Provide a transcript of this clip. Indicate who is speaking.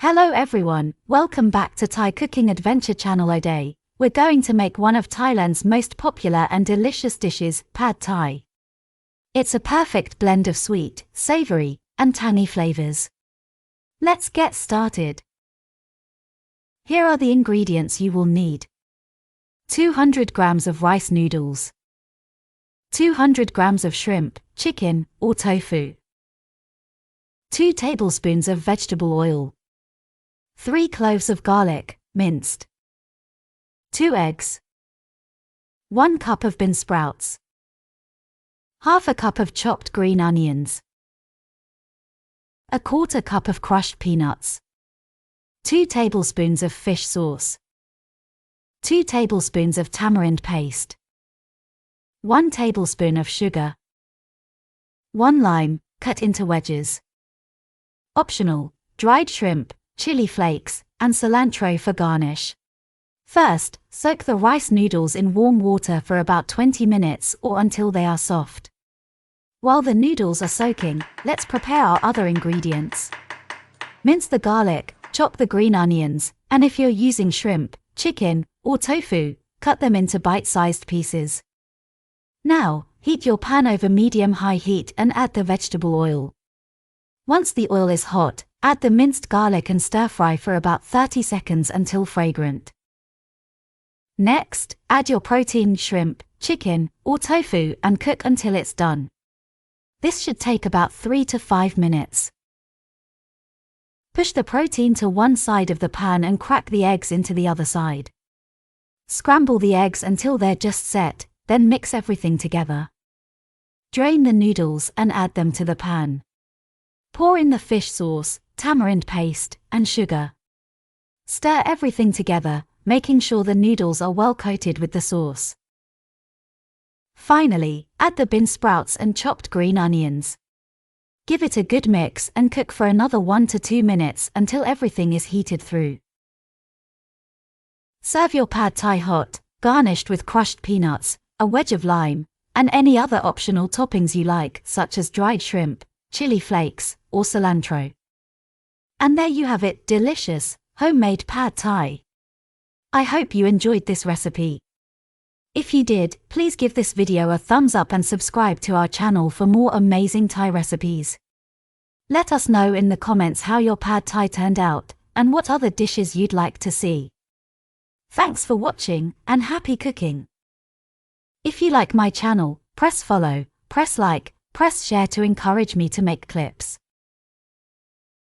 Speaker 1: Hello everyone, welcome back to Thai Cooking Adventure Channel. Today, we're going to make one of Thailand's most popular and delicious dishes, Pad Thai. It's a perfect blend of sweet, savory, and tangy flavors. Let's get started. Here are the ingredients you will need. 200 grams of rice noodles. 200 grams of shrimp, chicken, or tofu. 2 tablespoons of vegetable oil. 3 cloves of garlic, minced. 2 eggs. 1 cup of bean sprouts. Half a cup of chopped green onions. 1/4 cup of crushed peanuts. 2 tablespoons of fish sauce. 2 tablespoons of tamarind paste. 1 tablespoon of sugar. 1 lime, cut into wedges. Optional, dried shrimp, chili flakes, and cilantro for garnish. First, soak the rice noodles in warm water for about 20 minutes or until they are soft. While the noodles are soaking, let's prepare our other ingredients. Mince the garlic, chop the green onions, and if you're using shrimp, chicken, or tofu, cut them into bite-sized pieces. Now, heat your pan over medium-high heat and add the vegetable oil. Once the oil is hot, add the minced garlic and stir-fry for about 30 seconds until fragrant. Next, add your protein shrimp, chicken, or tofu and cook until it's done. This should take about 3 to 5 minutes. Push the protein to one side of the pan and crack the eggs into the other side. Scramble the eggs until they're just set, then mix everything together. Drain the noodles and add them to the pan. Pour in the fish sauce, tamarind paste, and sugar. Stir everything together, making sure the noodles are well coated with the sauce. Finally, add the bean sprouts and chopped green onions. Give it a good mix and cook for another 1 to 2 minutes until everything is heated through. Serve your pad thai hot, garnished with crushed peanuts, a wedge of lime, and any other optional toppings you like, such as dried shrimp, chili flakes, or cilantro. And there you have it, delicious, homemade pad thai. I hope you enjoyed this recipe. If you did, please give this video a thumbs up and subscribe to our channel for more amazing Thai recipes. Let us know in the comments how your pad thai turned out, and what other dishes you'd like to see. Thanks for watching, and happy cooking. If you like my channel, press follow, press like, press share to encourage me to make clips.